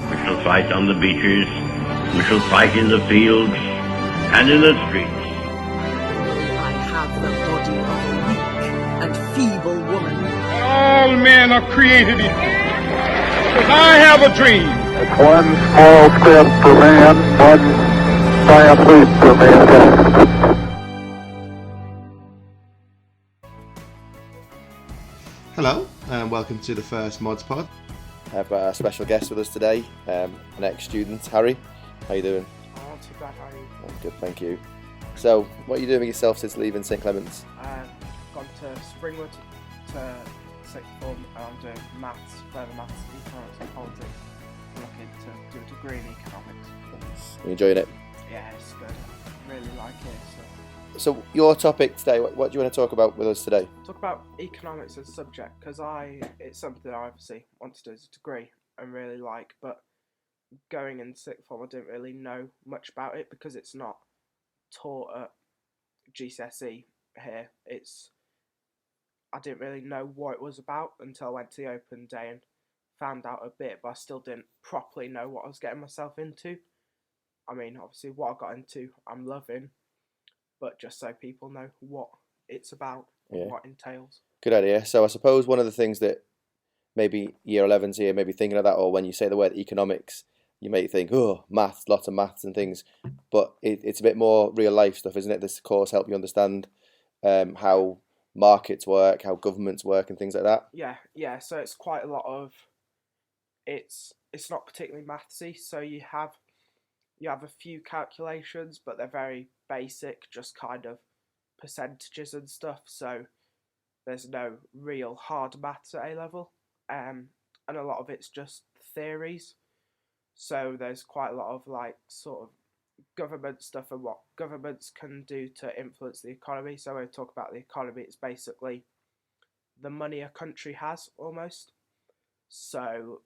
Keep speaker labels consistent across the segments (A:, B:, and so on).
A: We shall fight on the beaches. We shall fight in the fields and in the streets.
B: I have the body of a weak and feeble woman.
C: All men are created equal. Because I have a dream.
D: It's one small step for man, one giant leap for mankind.
E: Hello, and welcome to the first ModsPod.
F: I've got a special guest with us today, an ex-student, Harry. How you doing?
G: Oh, not too bad, how are you?
F: I'm good, thank you. So, what are you doing with yourself since leaving St Clement's?
G: Gone to Springwood to sixth form, and I'm doing maths, further maths, economics and politics. I'm looking to do a degree in economics.
F: Are you enjoying it?
G: Yeah, it's good. I really like it.
F: So, your topic today, what do you want to talk about with us today?
G: Talk about economics as a subject, because it's something I obviously want to do as a degree and really like, but going in sixth form I didn't really know much about it because it's not taught at GCSE here. I didn't really know what it was about until I went to the open day and found out a bit, but I still didn't properly know what I was getting myself into. I mean, obviously what I got into I'm loving, but just so people know what it's about and what it entails.
F: Good idea. So I suppose one of the things that maybe year 11's here, maybe thinking of that, or when you say the word economics, you may think, oh, maths, lots of maths and things, but it's a bit more real life stuff, isn't it? This course help you understand how markets work, how governments work and things like that.
G: Yeah. So it's quite a lot of, it's not particularly mathsy. So you have a few calculations, but they're very basic, just kind of percentages and stuff. So there's no real hard maths at A level, and a lot of it's just theories. So there's quite a lot of like sort of government stuff and what governments can do to influence the economy. So when we talk about the economy, it's basically the money a country has almost. So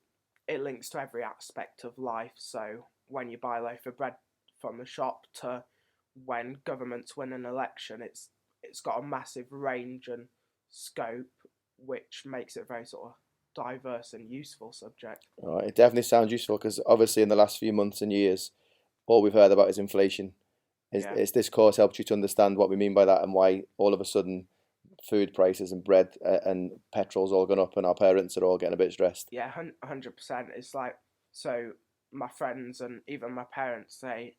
G: it links to every aspect of life. So when you buy a loaf of bread from the shop to when governments win an election, it's got a massive range and scope, which makes it a very sort of diverse and useful subject.
F: All right, it definitely sounds useful because obviously in the last few months and years, all we've heard about is inflation. Is this course helped you to understand what we mean by that and why all of a sudden food prices and bread and petrol's all gone up and our parents are all getting a bit stressed?
G: Yeah, 100%. It's like, so my friends and even my parents say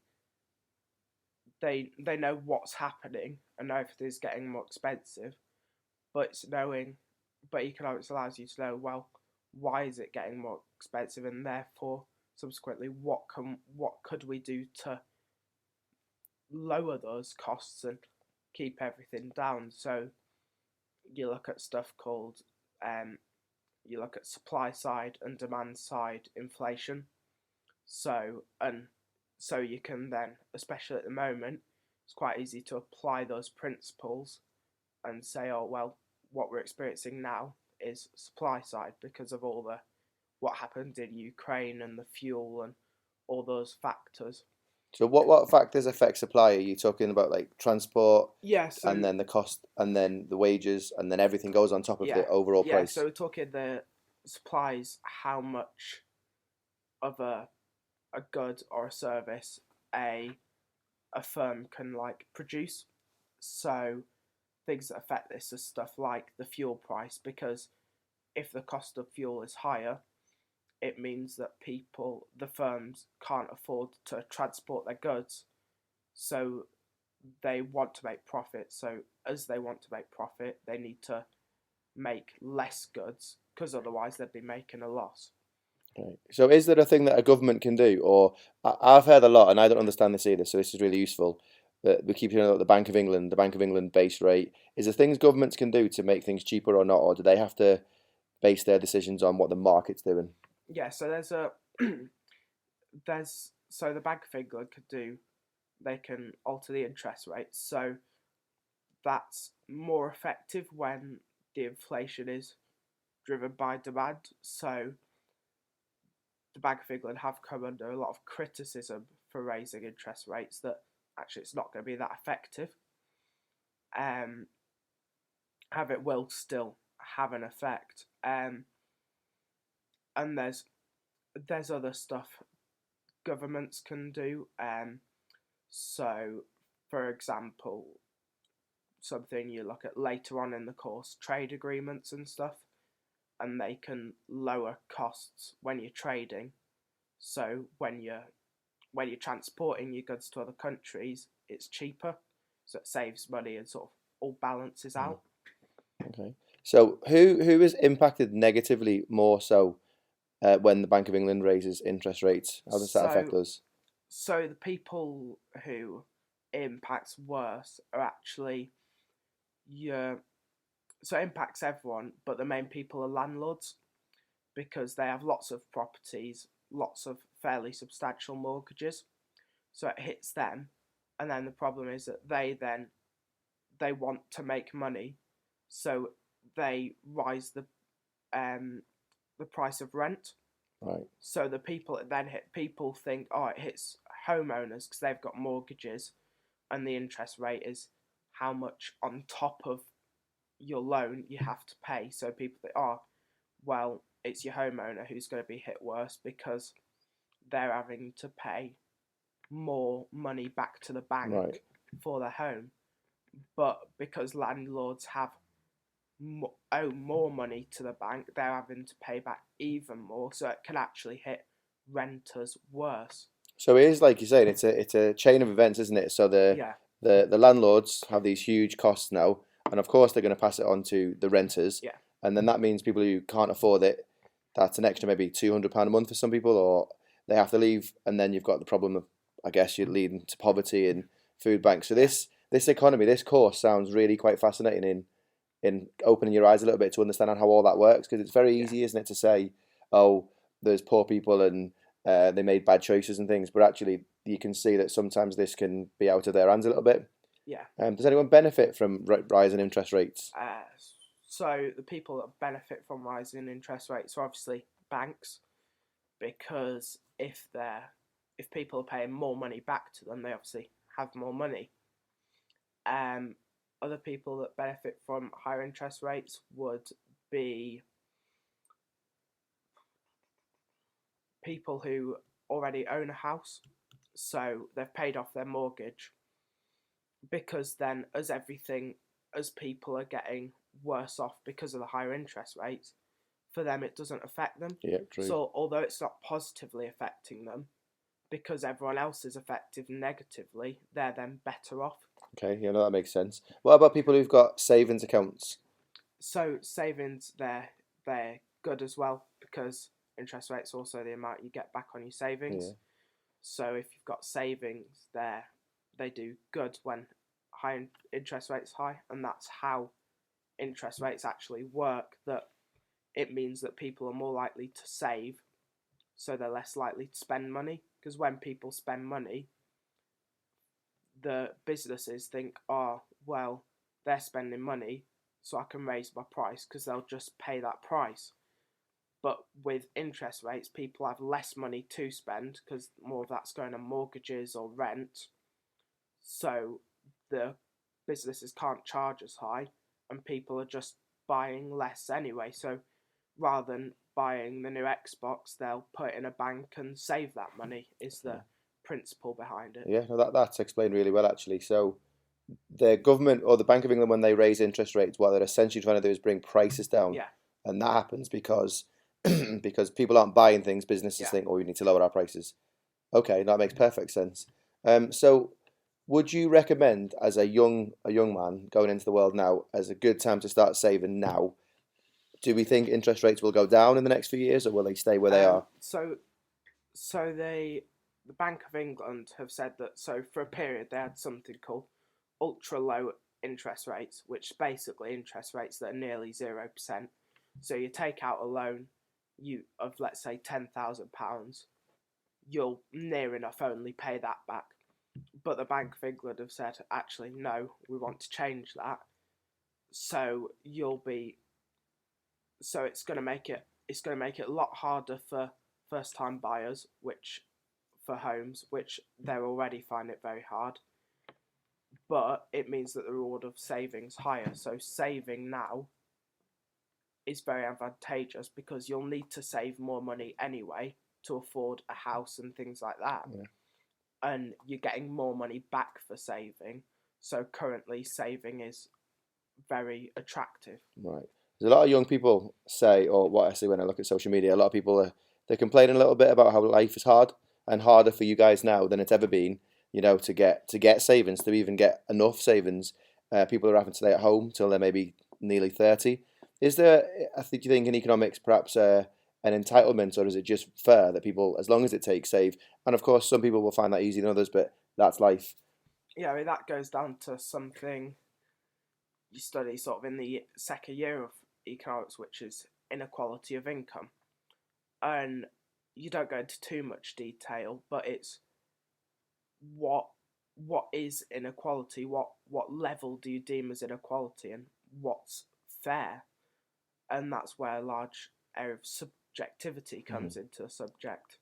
G: they know what's happening and know everything's getting more expensive, but economics allows you to know, well, why is it getting more expensive, and therefore subsequently what could we do to lower those costs and keep everything down. So you look at stuff called you look at supply side and demand side inflation. So you can then, especially at the moment, it's quite easy to apply those principles and say, oh well, what we're experiencing now is supply side because of all what happened in Ukraine and the fuel and all those factors.
F: So what factors affect supply? Are you talking about like transport?
G: Yes. Yeah,
F: and then the cost, and then the wages, and then everything goes on top of the overall price?
G: Yeah, so we're talking the supplies, how much of a good or a service a firm can like produce. So things that affect this are stuff like the fuel price, because if the cost of fuel is higher, it means that the firms can't afford to transport their goods, so they want to make profit. So as they want to make profit, they need to make less goods, because otherwise they'd be making a loss.
F: Right. So is there a thing that a government can do? Or I've heard a lot, and I don't understand this either, so this is really useful, that we keep hearing about the Bank of England base rate. Is there things governments can do to make things cheaper or not, or do they have to base their decisions on what the market's doing?
G: Yeah, so so the Bank of England they can alter the interest rates, so that's more effective when the inflation is driven by demand. So the Bank of England have come under a lot of criticism for raising interest rates, that actually it's not going to be that effective. It will still have an effect. And there's there's other stuff governments can do. So, for example, something you look at later on in the course, trade agreements and stuff, and they can lower costs when you're trading. So when you're transporting your goods to other countries, it's cheaper, so it saves money and sort of all balances out.
F: Okay. So who is impacted negatively more so when the Bank of England raises interest rates? How does that affect us?
G: So the people who it impacts worse are actually so it impacts everyone, but the main people are landlords because they have lots of properties, lots of fairly substantial mortgages. So it hits them, and then the problem is that they want to make money, so they rise the price of rent.
F: Right.
G: So the people it then hit, people think, oh, it hits homeowners because they've got mortgages, and the interest rate is how much on top of your loan you have to pay. So people think, oh, well, it's your homeowner who's going to be hit worse because they're having to pay more money back to the bank for their home. But because landlords owe more money to the bank, they're having to pay back even more, so it can actually hit renters worse.
F: So it is like you're saying, it's a chain of events, isn't it? So the landlords have these huge costs now, and of course they're going to pass it on to the renters.
G: Yeah.
F: And then that means people who can't afford it, that's an extra maybe £200 a month for some people, or they have to leave, and then you've got the problem of, I guess, you're leading to poverty and food banks. So this economy, this course sounds really quite fascinating in opening your eyes a little bit to understand how all that works, because it's very easy, isn't it, to say, oh, there's poor people and they made bad choices and things, but actually you can see that sometimes this can be out of their hands a little bit.
G: Yeah.
F: Does anyone benefit from rising interest rates?
G: So the people that benefit from rising interest rates are obviously banks, because if people are paying more money back to them, they obviously have more money. Other people that benefit from higher interest rates would be people who already own a house, so they've paid off their mortgage, because then as people are getting worse off because of the higher interest rates, for them it doesn't affect them.
F: Yeah, true.
G: So although it's not positively affecting them, because everyone else is affected negatively, they're then better off.
F: Okay, yeah, no, that makes sense. What about people who've got savings accounts?
G: So savings, they're good as well, because interest rate's also the amount you get back on your savings.
F: Yeah.
G: So if you've got savings, they do good when high interest rates high, and that's how interest rates actually work. That it means that people are more likely to save, so they're less likely to spend money. Because when people spend money, the businesses think, oh, well, they're spending money, so I can raise my price, because they'll just pay that price. But with interest rates, people have less money to spend, because more of that's going on mortgages or rent. So the businesses can't charge as high, and people are just buying less anyway. So rather than buying the new Xbox, they'll put it in a bank and save that money, is the principle behind it.
F: Yeah, no, that's explained really well, actually. So the government or the Bank of England, when they raise interest rates, what they're essentially trying to do is bring prices down.
G: Yeah.
F: And that happens because because people aren't buying things, businesses think, oh, we need to lower our prices. Okay, that makes perfect sense. So would you recommend, as a young man going into the world now, as a good time to start saving now? Do we think interest rates will go down in the next few years, or will they stay where they are?
G: So the Bank of England have said that, so for a period they had something called ultra low interest rates, which is basically interest rates that are nearly 0%. So you take out a loan of, let's say, £10,000, you'll near enough only pay that back. But the Bank of England have said, actually, no, we want to change that. So it's going to make it a lot harder for first-time buyers, for homes, which they're already finding it very hard. But it means that the reward of saving's higher. So saving now is very advantageous, because you'll need to save more money anyway to afford a house and things like that.
F: Yeah.
G: And you're getting more money back for saving. So currently, saving is very attractive.
F: Right. There's a lot of young people say, or what I see when I look at social media, a lot of people they're complaining a little bit about how life is hard and harder for you guys now than it's ever been. You know, to get savings, to even get enough savings. People are having to stay at home till they're maybe nearly 30. Is there, do you think in economics perhaps an entitlement, or is it just fair that people, as long as it takes, save? And of course, some people will find that easier than others, but that's life.
G: Yeah, I mean, that goes down to something you study sort of in the second year of economics, which is inequality of income. And you don't go into too much detail, but it's what is inequality, what level do you deem as inequality, and what's fair. And that's where a large area of subjectivity comes into the subject.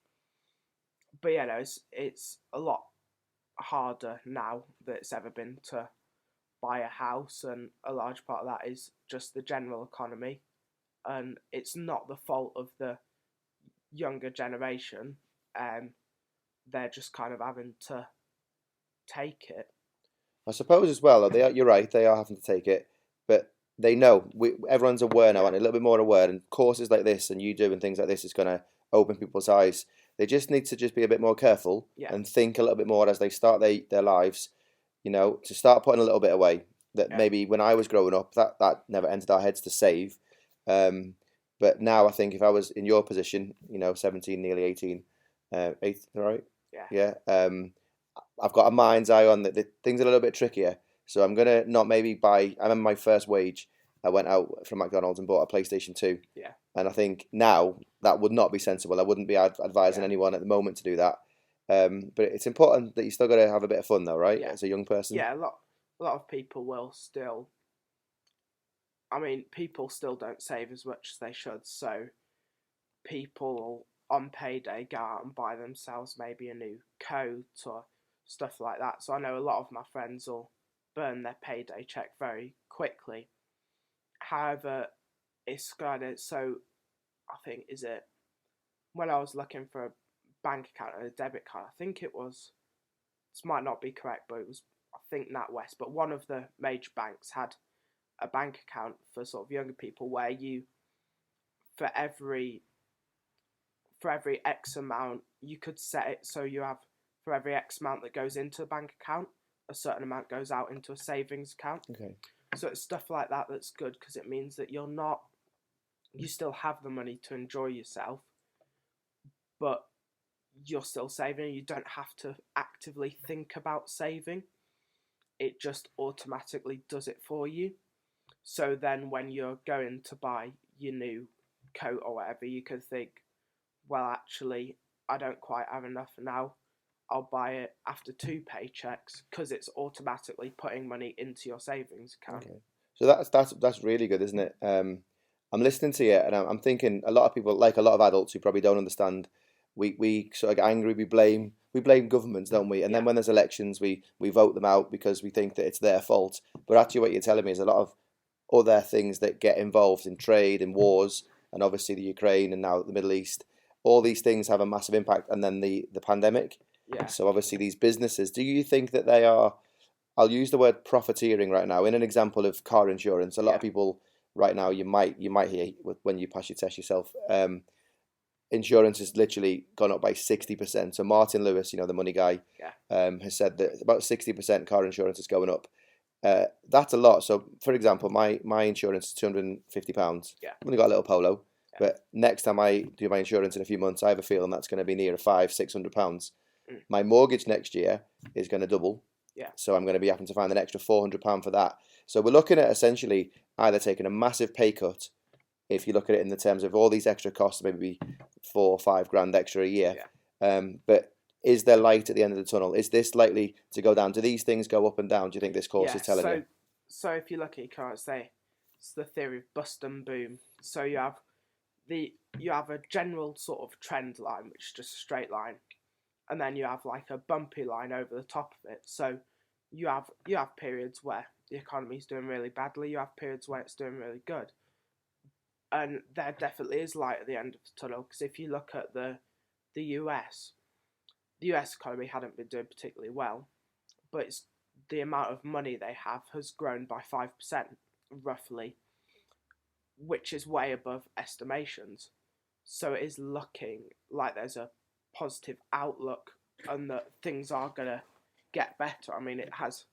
G: But yeah, no, it's a lot harder now than it's ever been to buy a house, and a large part of that is just the general economy, and it's not the fault of the younger generation. They're just kind of having to take it.
F: I suppose as well, you're right, they are having to take it, but they know, everyone's aware now, and a little bit more aware, and courses like this and you doing things like this is going to open people's eyes. They just need to just be a bit more careful and think a little bit more as they start their lives, you know, to start putting a little bit away. That maybe when I was growing up, that never entered our heads to save. But now I think if I was in your position, you know, 17, nearly 18, 18, right?
G: Yeah.
F: I've got a mind's eye on that things are a little bit trickier. So I'm going to not maybe buy, I remember my first wage, I went out from McDonald's and bought a PlayStation 2.
G: Yeah.
F: And I think now that would not be sensible. I wouldn't be advising anyone at the moment to do that. But it's important that you still got to have a bit of fun though, right?
G: Yeah.
F: As a young person.
G: Yeah, a lot of people will still, I mean, people still don't save as much as they should, so people on payday go out and buy themselves maybe a new coat or stuff like that. So I know a lot of my friends will burn their payday check very quickly. However, it's kind of, so I think, is it, when I was looking for a bank account and a debit card, I think it was, this might not be correct, but it was, I think, NatWest, but one of the major banks had a bank account for sort of younger people where you, for every X amount, you could set it so you have, for every X amount that goes into a bank account, a certain amount goes out into a savings account.
F: Okay.
G: So it's stuff like that that's good, because it means that you still have the money to enjoy yourself, but you're still saving. You don't have to actively think about saving. It just automatically does it for you. So then when you're going to buy your new coat or whatever, you can think, well, actually, I don't quite have enough now. I'll buy it after 2 paychecks, because it's automatically putting money into your savings account.
F: Okay. So that's really good, isn't it? I'm listening to you, and I'm thinking a lot of people, like a lot of adults who probably don't understand, we sort of get angry, we blame governments, don't we? And then when there's elections, we vote them out because we think that it's their fault. But actually what you're telling me is a lot of other things that get involved in trade and wars, and obviously the Ukraine and now the Middle East. All these things have a massive impact, and then the pandemic.
G: Yeah.
F: So obviously these businesses, do you think that they are, I'll use the word profiteering right now, in an example of car insurance. A lot of people right now, you might hear when you pass your test yourself, insurance has literally gone up by 60%. So Martin Lewis, you know, the money guy, has said that about 60% car insurance is going up. That's a lot. So for example, my insurance is £250.
G: Yeah.
F: I've only got a little Polo. Yeah. But next time I do my insurance in a few months, I have a feeling that's going to be near £500-600. My mortgage next year is going to double.
G: Yeah.
F: So I'm going to be having to find an extra £400 for that. So we're looking at essentially either taking a massive pay cut, if you look at it in the terms of all these extra costs, maybe 4 or 5 grand extra a year. Yeah. But is there light at the end of the tunnel? Is this likely to go down? Do these things go up and down? Do you think this course is telling you?
G: So if you look at economics, it's the theory of bust and boom. So you have a general sort of trend line, which is just a straight line, and then you have like a bumpy line over the top of it. So you have periods where the economy is doing really badly. You have periods where it's doing really good, and there definitely is light at the end of the tunnel. Because if you look at the the US economy hadn't been doing particularly well, but the amount of money they have has grown by 5% roughly, which is way above estimations. So it is looking like there's a positive outlook and that things are going to get better. I mean, it has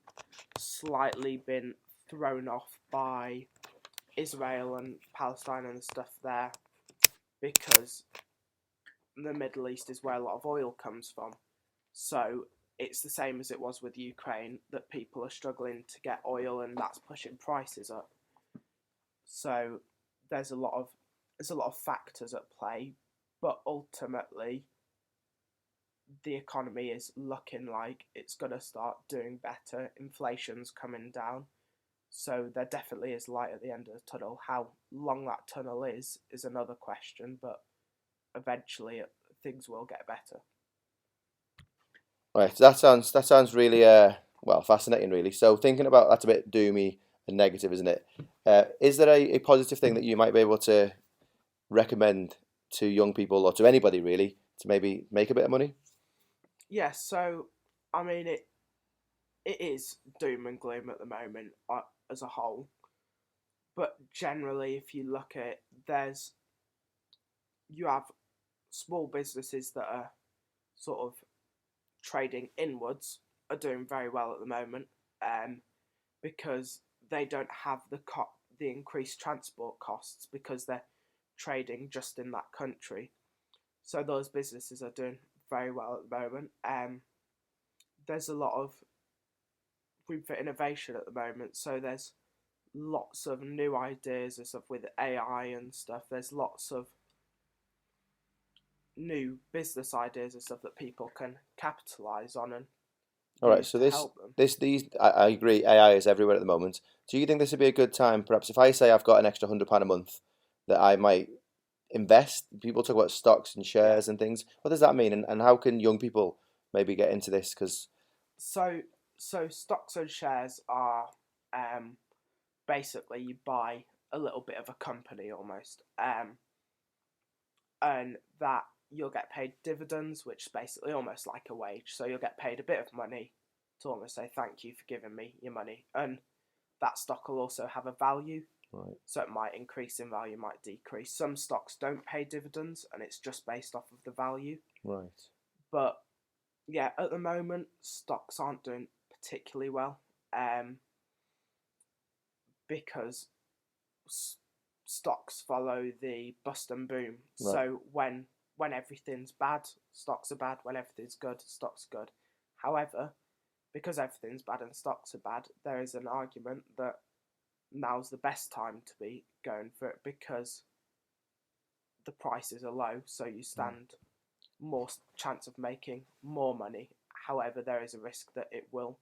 G: slightly been thrown off by Israel and Palestine and the stuff there because the Middle East is where a lot of oil comes from. So it's the same as it was with Ukraine, that people are struggling to get oil and that's pushing prices up. So there's a lot of factors at play, but ultimately the economy is looking like it's going to start doing better. Inflation's coming down. So there definitely is light at the end of the tunnel. How long that tunnel is another question, but eventually things will get better.
F: Right, so that sounds really fascinating, really. So thinking about that's a bit doomy and negative, isn't it? Is there a positive thing that you might be able to recommend to young people or to anybody really to maybe make a bit of money?
G: Yeah, so I mean it is doom and gloom at the moment as a whole, but generally, if you look at it, you have small businesses that are sort of trading inwards are doing very well at the moment, because they don't have the increased transport costs because they're trading just in that country. So those businesses are doing very well at the moment. There's a lot of room for innovation at the moment. So there's lots of new ideas and stuff with AI and stuff. There's lots of new business ideas and stuff that people can capitalize on and
F: All right, so
G: help them.
F: I agree. AI is everywhere at the moment. Do you think this would be a good time? Perhaps if I say I've got an extra £100 a month that I might invest. People talk about stocks and shares and things. What does that mean, and how can young people maybe get into this? Because
G: so stocks and shares are basically you buy a little bit of a company almost, and that you'll get paid dividends, which is basically almost like a wage. So you'll get paid a bit of money to almost say thank you for giving me your money, and that stock will also have a value.
F: Right.
G: So it might increase in value, might decrease. Some stocks don't pay dividends, and it's just based off of the value.
F: Right.
G: But yeah, at the moment, stocks aren't doing particularly well, because stocks follow the bust and boom.
F: Right.
G: So when everything's bad, stocks are bad. When everything's good, stocks are good. However, because everything's bad and stocks are bad, there is an argument that now's the best time to be going for it because the prices are low, so you stand more chance of making more money. However, there is a risk that it will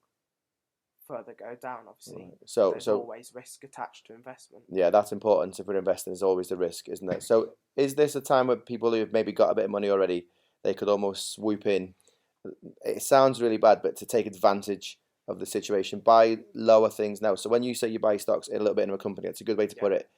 G: further go down, obviously.
F: Right. So
G: there's always risk attached to investment.
F: Yeah, that's important. If we're investing, there's always the risk, isn't it? So is this a time where people who've maybe got a bit of money already, they could almost swoop in? It sounds really bad, but to take advantage of the situation, buy lower things now. So when you say you buy stocks in a little bit in a company, that's a good way to put it.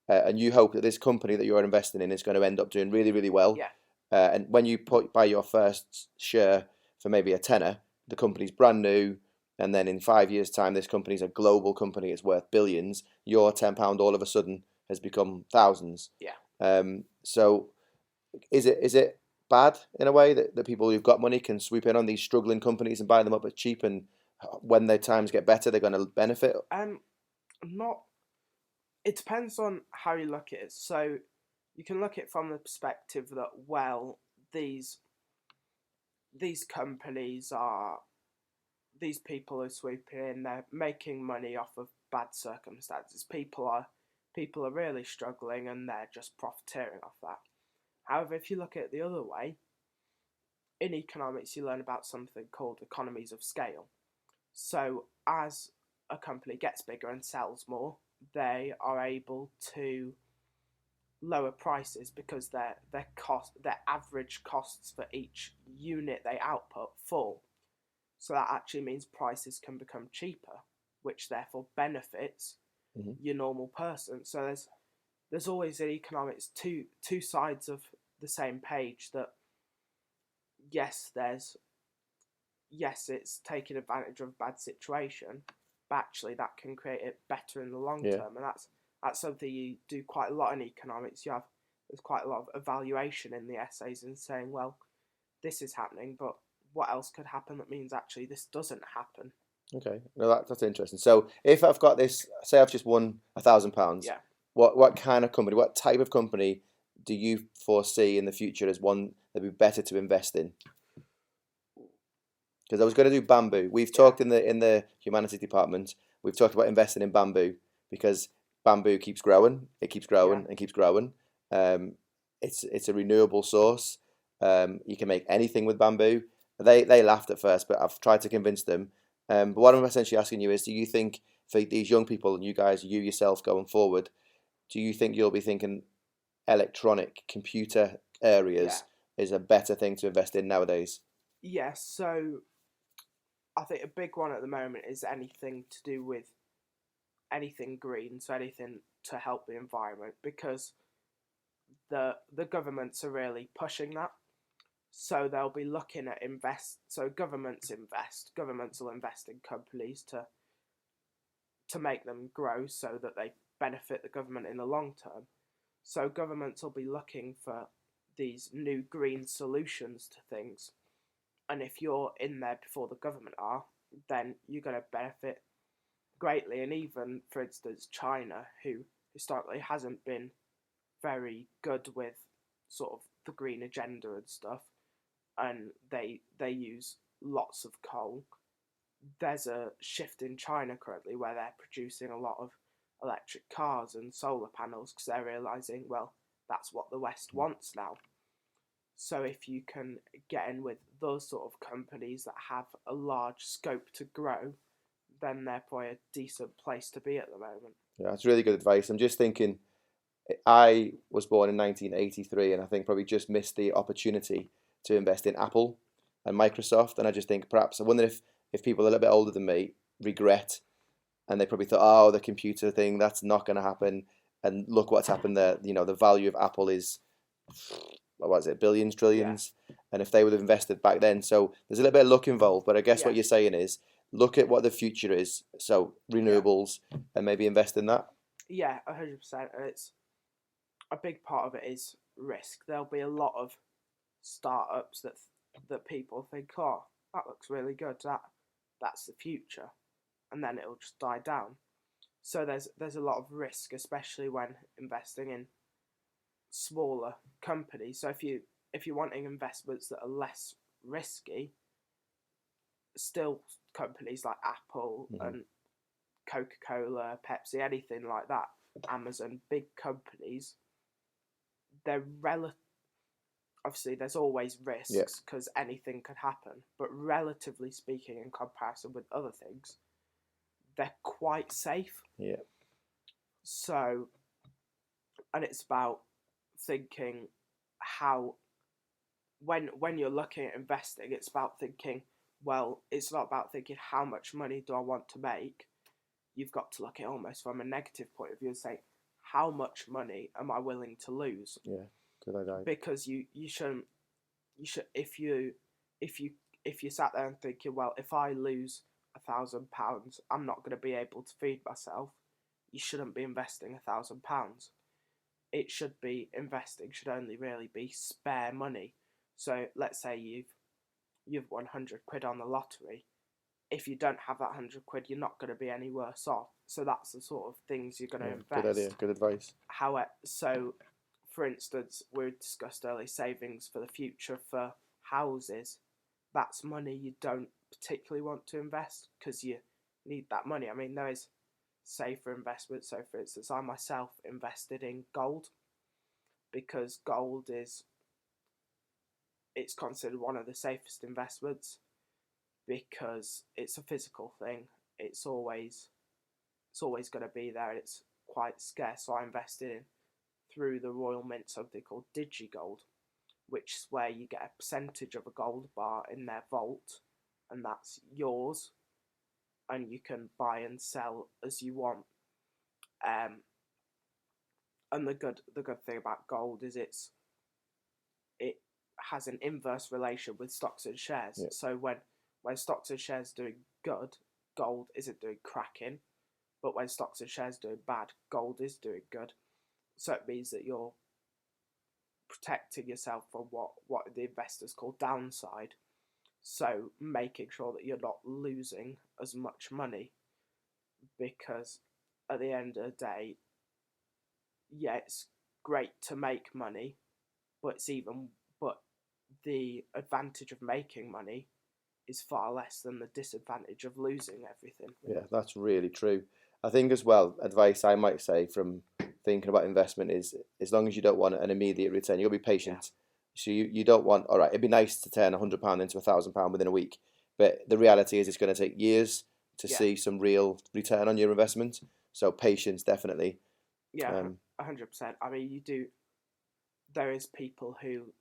F: And you hope that this company that you're investing in is going to end up doing really, really well.
G: Yeah.
F: And when you buy your first share for maybe a tenner, the company's brand new, and then in 5 years' time, this company's a global company, it's worth billions. Your £10 all of a sudden has become thousands.
G: Yeah.
F: So is it bad in a way that people who've got money can swoop in on these struggling companies and buy them up at cheap, and when their times get better, they're going to benefit?
G: Not. It depends on how you look at it. So you can look at it from the perspective that, well, these companies are, these people are swooping in, they're making money off of bad circumstances. People are really struggling and they're just profiteering off that. However, if you look at it the other way, in economics you learn about something called economies of scale. So as a company gets bigger and sells more, they are able to lower prices because their average costs for each unit they output fall. So that actually means prices can become cheaper, which therefore benefits your normal person. So there's always in economics two sides of the same page, that yes, it's taking advantage of a bad situation, but actually that can create it better in the long
F: Yeah.
G: term, and that's something you do quite a lot in economics. There's quite a lot of evaluation in the essays and saying, well, this is happening, but what else could happen that means actually this doesn't happen?
F: Okay, no, that's interesting. So if I've got this, say I've just won £1,000,
G: Yeah.
F: what kind of company, what type of company do you foresee in the future as one that'd be better to invest in? Because I was going to do bamboo. We've talked in the humanities department. We've talked about investing in bamboo because bamboo keeps growing. It keeps growing and keeps growing. It's a renewable source. You can make anything with bamboo. They laughed at first, but I've tried to convince them. But what I'm essentially asking you is, do you think for these young people and you guys, you yourself going forward, do you think you'll be thinking electronic computer areas is a better thing to invest in nowadays?
G: Yeah, so I think a big one at the moment is anything to do with anything green, so anything to help the environment, because the governments are really pushing that. So they'll be looking at governments will invest in companies to make them grow so that they benefit the government in the long term. So governments will be looking for these new green solutions to things. And if you're in there before the government are, then you're going to benefit greatly. And even, for instance, China, who historically hasn't been very good with sort of the green agenda and stuff, and they use lots of coal. There's a shift in China currently where they're producing a lot of electric cars and solar panels because they're realizing, well, that's what the West wants now. So if you can get in with those sort of companies that have a large scope to grow, then they're probably a decent place to be at the moment.
F: Yeah, that's really good advice. I'm just thinking, I was born in 1983 and I think probably just missed the opportunity to invest in Apple and Microsoft. And I just think perhaps, I wonder if people a little bit older than me regret, and they probably thought, oh, the computer thing, that's not going to happen. And look what's happened there. You know, the value of Apple is, what was it, billions, trillions? Yeah. And if they would have invested back then. So there's a little bit of luck involved. But I guess what you're saying is, look at what the future is. So renewables and maybe invest in that.
G: Yeah, 100%. And it's a big part of it is risk. There'll be a lot of startups that people think, oh, that looks really good. That's the future, and then it'll just die down. So there's a lot of risk, especially when investing in smaller companies. So if you're wanting investments that are less risky, still companies like Apple and Coca-Cola, Pepsi, anything like that, Amazon, big companies, they're obviously there's always risks because anything could happen, but relatively speaking, in comparison with other things, they're quite safe.
F: Yeah.
G: So, and it's about thinking how, when you're looking at investing, it's about thinking, well, it's not about thinking how much money do I want to make. You've got to look at it almost from a negative point of view and say, how much money am I willing to lose?
F: Yeah, good idea.
G: Because you should if you sat there and thinking, well, if I lose £1,000, I'm not going to be able to feed myself. You shouldn't be investing £1,000. It should be should only really be spare money. So let's say you've won 100 quid on the lottery. If you don't have that 100 quid, you're not going to be any worse off. So that's the sort of things you're going to invest.
F: Good idea, good advice.
G: So, for instance, we discussed early savings for the future for houses. That's money you don't particularly want to invest because you need that money. I mean, there is safer investments. So, for instance, I myself invested in gold because gold it's considered one of the safest investments because it's a physical thing. It's always going to be there. It's quite scarce. So I invested in, through the Royal Mint, something called DigiGold, which is where you get a percentage of a gold bar in their vault, and that's yours, and you can buy and sell as you want. And the good thing about gold is has an inverse relation with stocks and shares.
F: Yeah.
G: So when stocks and shares are doing good, gold isn't doing cracking. But when stocks and shares are doing bad, gold is doing good. So it means that you're protecting yourself from what the investors call downside. So making sure that you're not losing as much money, because at the end of the day, yeah, it's great to make money, but the advantage of making money is far less than the disadvantage of losing everything.
F: Yeah, that's really true. I think as well, advice I might say from thinking about investment is, as long as you don't want an immediate return, you'll be patient. So you don't want, all right, it'd be nice to turn £100 into £1,000 within a week, but the reality is it's going to take years to see some real return on your investment. So patience, definitely.
G: Yeah, 100%. I mean, there is people who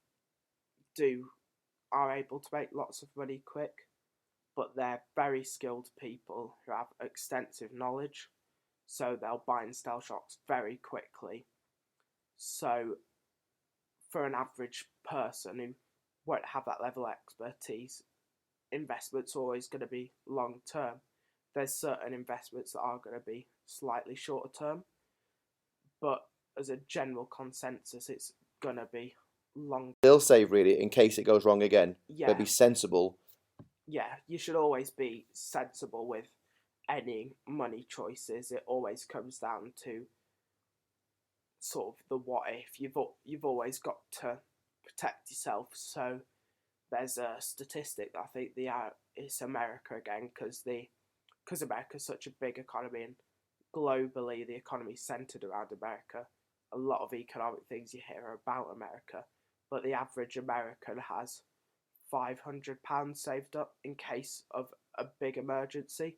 G: are able to make lots of money quick, but they're very skilled people who have extensive knowledge, so they'll buy and sell stocks very quickly. So for an average person who won't have that level of expertise, investment's always going to be long term. There's certain investments that are going to be slightly shorter term, but as a general consensus, it's going to be long.
F: They'll save really in case it goes wrong again,
G: Yeah.
F: but be sensible.
G: Yeah, you should always be sensible with any money choices. It always comes down to sort of the what if. You've always got to protect yourself. So there's a statistic that I think it's America again, because America's such a big economy and globally the economy's centered around America. A lot of economic things you hear are about America, but the average American has £500 saved up in case of a big emergency,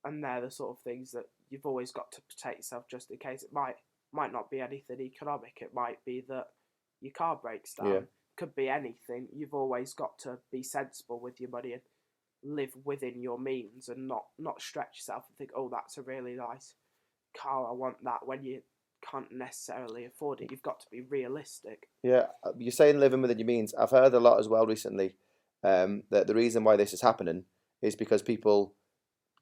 G: and they're the sort of things that you've always got to protect yourself just in case. It might not be anything economic. It might be that your car breaks down.
F: Yeah.
G: Could be anything. You've always got to be sensible with your money and live within your means, and not stretch yourself and think, oh, that's a really nice car, I want that, when you can't necessarily afford it. You've got to be realistic.
F: Yeah, you're saying living within your means. I've heard a lot as well recently that the reason why this is happening is because people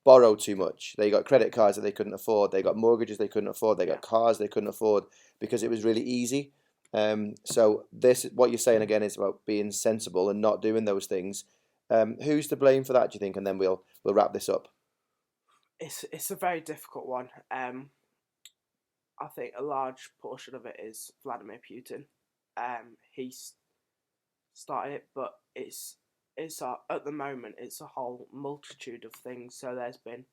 F: borrow too much. They got credit cards that they couldn't afford. They got mortgages they couldn't afford. They got cars they couldn't afford because it was really easy. So what you're saying again is about being sensible and not doing those things. Who's to blame for that, do you think? And then we'll wrap this up.
G: It's a very difficult one. I think a large portion of it is Vladimir Putin. He started it, but it's at the moment it's a whole multitude of things. So there's been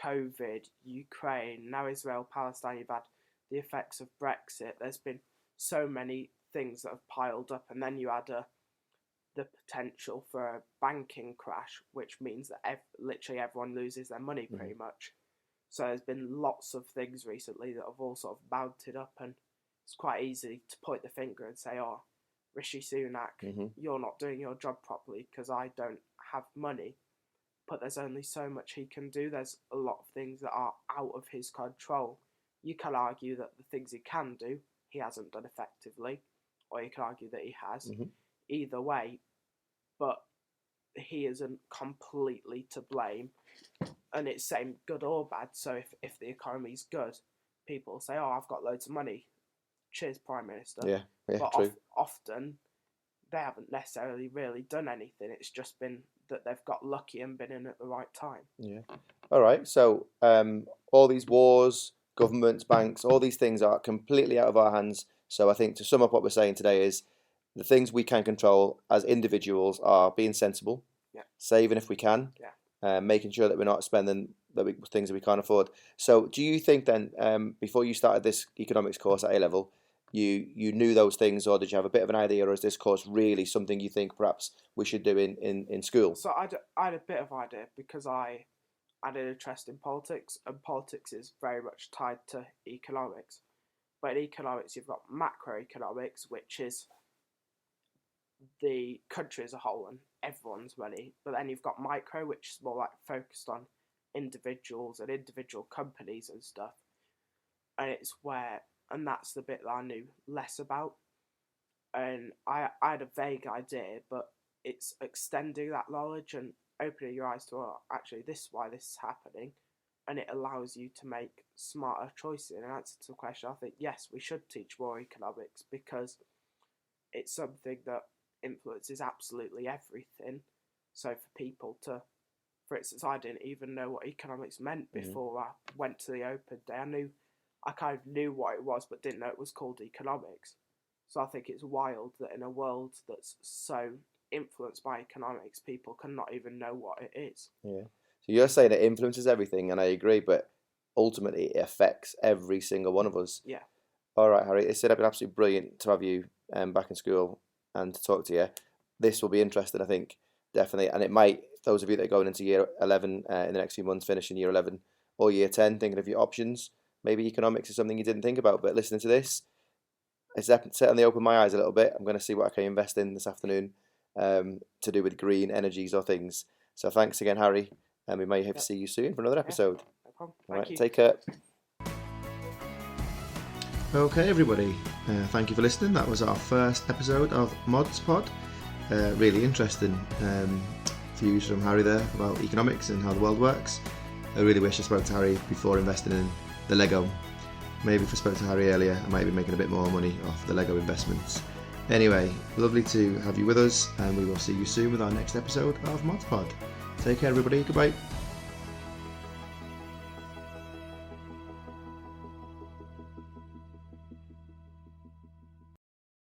G: COVID, Ukraine, now Israel, Palestine. You've had the effects of Brexit. There's been so many things that have piled up, and then you add the potential for a banking crash, which means that literally everyone loses their money pretty much. So there's been lots of things recently that have all sort of mounted up, and it's quite easy to point the finger and say, oh, Rishi Sunak, you're not doing your job properly because I don't have money. But there's only so much he can do. There's a lot of things that are out of his control. You can argue that the things he can do, he hasn't done effectively, or you can argue that he has. Either way, but he isn't completely to blame. And it's same good or bad. So if the economy's good, people say, oh, I've got loads of money. Cheers, Prime Minister.
F: Yeah,
G: but
F: true.
G: Often they haven't necessarily really done anything. It's just been that they've got lucky and been in at the right time.
F: Yeah. All right. So all these wars, governments, banks, all these things are completely out of our hands. So I think to sum up what we're saying today is the things we can control as individuals are being sensible, saving if we can, making sure that we're not spending things that we can't afford. So do you think then, before you started this economics course at A-level, you knew those things, or did you have a bit of an idea, or is this course really something you think perhaps we should do in school?
G: So I had a bit of idea because I had an interest in politics, and politics is very much tied to economics. But in economics, you've got macroeconomics, which is the country as a whole and everyone's money. But then you've got micro, which is more like focused on individuals and individual companies and stuff. And that's the bit that I knew less about. and I had a vague idea, but it's extending that knowledge and opening your eyes to, oh, actually, this is why this is happening, and it allows you to make smarter choices. In answer to the question, I think, yes, we should teach more economics because it's something that influences absolutely everything. So for people to, for instance, I didn't even know what economics meant before I went to the open day. I kind of knew what it was, but didn't know it was called economics. So I think it's wild that in a world that's so influenced by economics, people cannot even know what it is.
F: Yeah. So you're saying it influences everything, and I agree, but ultimately it affects every single one of us.
G: Yeah.
F: All right, Harry, it's been absolutely brilliant to have you back in school and to talk to you. This will be interesting, I think, definitely. And it might, those of you that are going into year 11 in the next few months, finishing year 11 or year 10, thinking of your options, maybe economics is something you didn't think about, but listening to this, it's certainly opened my eyes a little bit. I'm going to see what I can invest in this afternoon to do with green energies or things. So thanks again, Harry, and we may have to see you soon for another episode.
G: No problem.
F: All right,
G: you.
F: take care.
E: Okay, everybody, thank you for listening. That was our first episode of ModsPod. Really interesting views from Harry there about economics and how the world works. I really wish I spoke to Harry before investing in the Lego. Maybe if I spoke to Harry earlier, I might be making a bit more money off the Lego investments. Anyway, lovely to have you with us, and we will see you soon with our next episode of ModsPod. Take care, everybody. Goodbye.